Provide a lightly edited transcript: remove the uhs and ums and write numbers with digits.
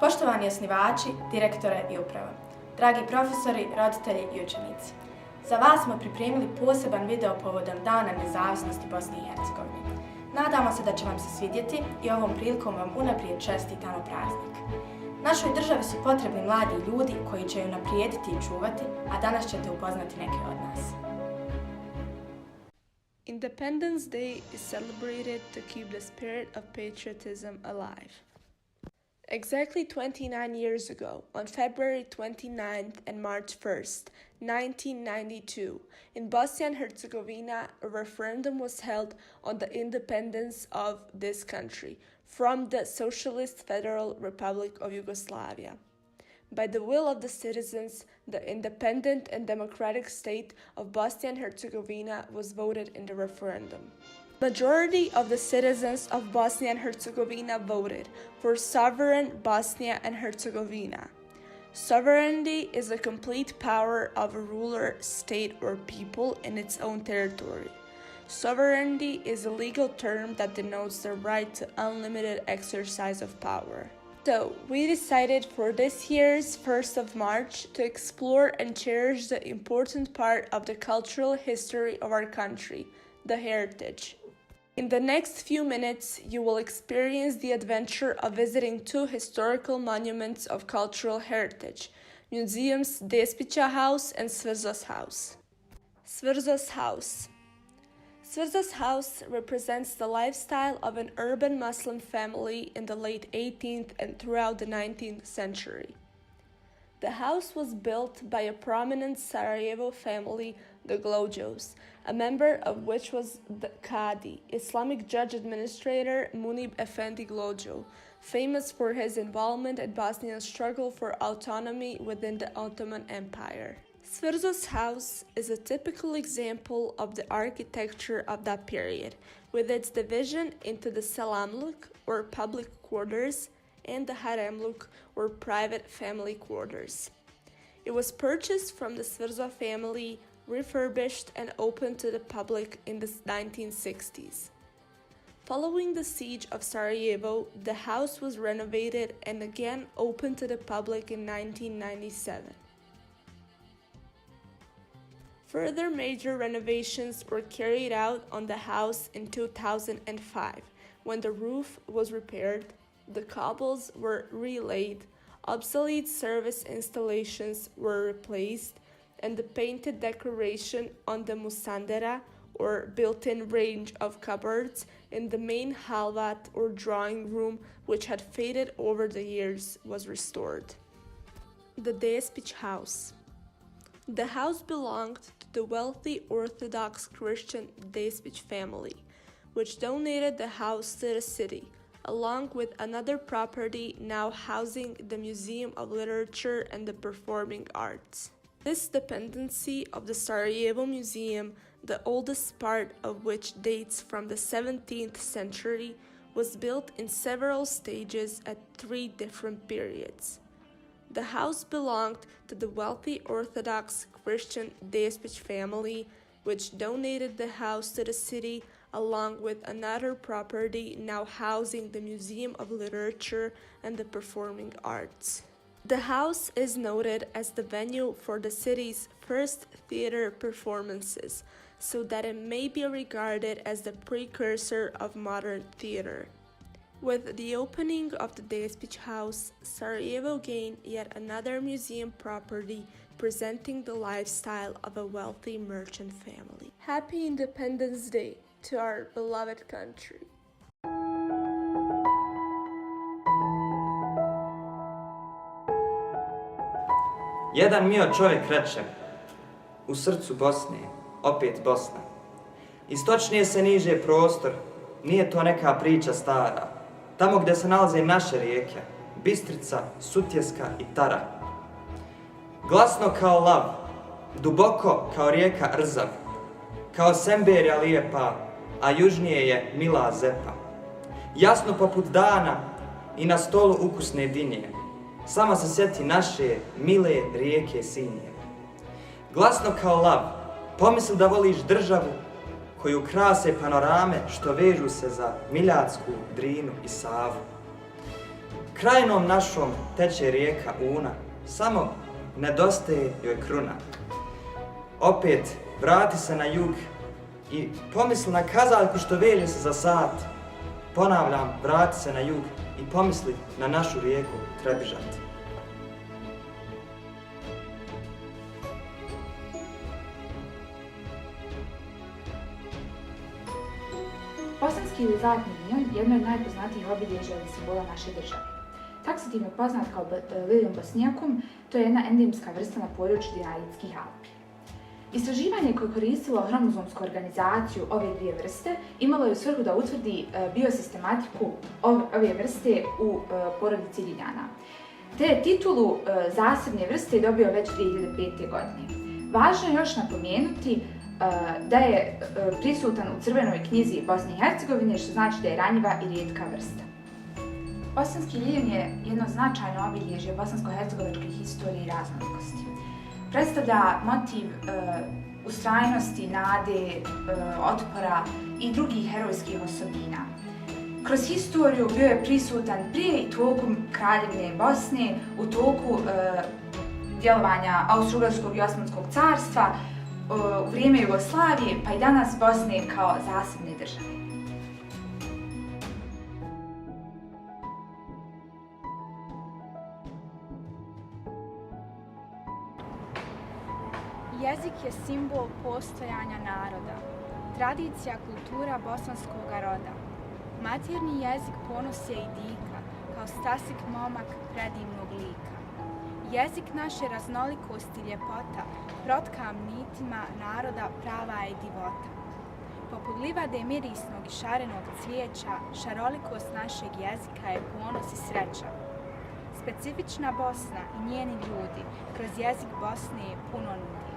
Poštovani osnivači, direktore i uprava, dragi profesori, roditelji i učenici. Za vas smo pripremili poseban video povodom Dana nezavisnosti Bosne i Hercegovine. Nadamo se da će vam se svidjeti i ovom prilikom vam unaprijed čestitamo praznik. Našoj državi su potrebni mladi ljudi koji će ju unaprijediti i čuvati, a danas ćete upoznati neke od nas. Independence Day is celebrated to keep the spirit of patriotism alive. Exactly 29 years ago, on February 29th and March 1st, 1992, in Bosnia and Herzegovina, a referendum was held on the independence of this country from the Socialist Federal Republic of Yugoslavia. By the will of the citizens, the independent and democratic state of Bosnia and Herzegovina was voted in the referendum. Majority of the citizens of Bosnia and Herzegovina voted for sovereign Bosnia and Herzegovina. Sovereignty is the complete power of a ruler, state, or people in its own territory. Sovereignty is a legal term that denotes the right to unlimited exercise of power. So, we decided for this year's 1st of March to explore and cherish the important part of the cultural history of our country, the heritage. In the next few minutes, you will experience the adventure of visiting two historical monuments of cultural heritage, museums Despića House and Svrzo's House. Svrzo's House. Svrzo's House represents the lifestyle of an urban Muslim family in the late 18th and throughout the 19th century. The house was built by a prominent Sarajevo family, the Glojos, a member of which was the Qadi, Islamic judge administrator Munib Efendi Glojo, famous for his involvement in Bosnia's struggle for autonomy within the Ottoman Empire. Svrzo's house is a typical example of the architecture of that period, with its division into the selamluk, or public quarters, and the haremluk, or private family quarters. It was purchased from the Svrzo family, refurbished and opened to the public in the 1960s. Following the siege of Sarajevo, the house was renovated and again opened to the public in 1997. Further major renovations were carried out on the house in 2005, when the roof was repaired, the cobbles were relaid, obsolete service installations were replaced, and the painted decoration on the musandera, or built-in range of cupboards, in the main halvat or drawing room, which had faded over the years, was restored. The Despić House. The house belonged to the wealthy Orthodox Christian Despić family, which donated the house to the city, along with another property now housing the Museum of Literature and the Performing Arts. This dependency of the Sarajevo Museum, the oldest part of which dates from the 17th century, was built in several stages at 3 different periods. The house belonged to the wealthy Orthodox Christian Despić family, which donated the house to the city, along with another property now housing the Museum of Literature and the Performing Arts. The house is noted as the venue for the city's first theater performances, so that it may be regarded as the precursor of modern theater. With the opening of the Despić House, Sarajevo gained yet another museum property presenting the lifestyle of a wealthy merchant family. Happy Independence Day to our beloved country. Jedan mio čovjek reče, u srcu Bosne, opet Bosna. Istočnije se niže prostor, nije to neka priča stara. Tamo gdje se nalaze naše rijeke, Bistrica, Sutjeska i Tara. Glasno kao lav, duboko kao rijeka Rzav, kao Semberja lijepa, a južnije je mila Zepa. Jasno poput dana i na stolu ukusne dinje, samo se sjeti naše mile rijeke Sinje. Glasno kao lav, pomisli da voliš državu koju krase panorame što vežu se za Miljadsku, Drinu i Savu. Krajinom našom teče rijeka Una, samo nedostaje joj kruna. Opet vrati se na jug i pomisli na kazaljku što velje se za sat. Ponavljam, vrati se na jug i pomisli na našu rijeku Trebižat. Bosanski ili zlatni vinjon jedno je od najpoznatijih obilježja ili simbola naše države. Taksativno poznat kao Lilium bosniakum, to je jedna endemska vrsta na području Dinarijetskih Alpi. Istraživanje koje je koristilo hromozomsku organizaciju ove dvije vrste imalo je u svrhu da utvrdi biosistematiku ove vrste u porodici Ljiljana. Te je titulu zasebne vrste dobio već 2005. godine. Važno je još napomenuti da je prisutan u crvenoj knjizi Bosne i Hercegovine, što znači da je ranjiva i rijetka vrsta. Bosanski liljem je jedno značajno obilježje bosansko-hercegovačke historije i raznolikosti. Predstavlja motiv ustrajnosti, nade, otpora i drugih herojskih osobina. Kroz historiju bio je prisutan prije i tokom Kraljevine Bosne, u toku djelovanja Austro-Ugarskog i Osmanskog carstva, u vrijeme Jugoslavije, pa i danas Bosne kao zasebne države. Jezik je simbol postojanja naroda, tradicija, kultura bosanskog roda. Maternji jezik ponos je i dika, kao stasik momak predivnog lika. Jezik naše raznolikosti i ljepota, protkam nitima naroda prava je divota. Poput livade mirisnog i šarenog cvijeća, šarolikost našeg jezika je ponos i sreća. Specifična Bosna i njeni ljudi kroz jezik Bosne puno nudi.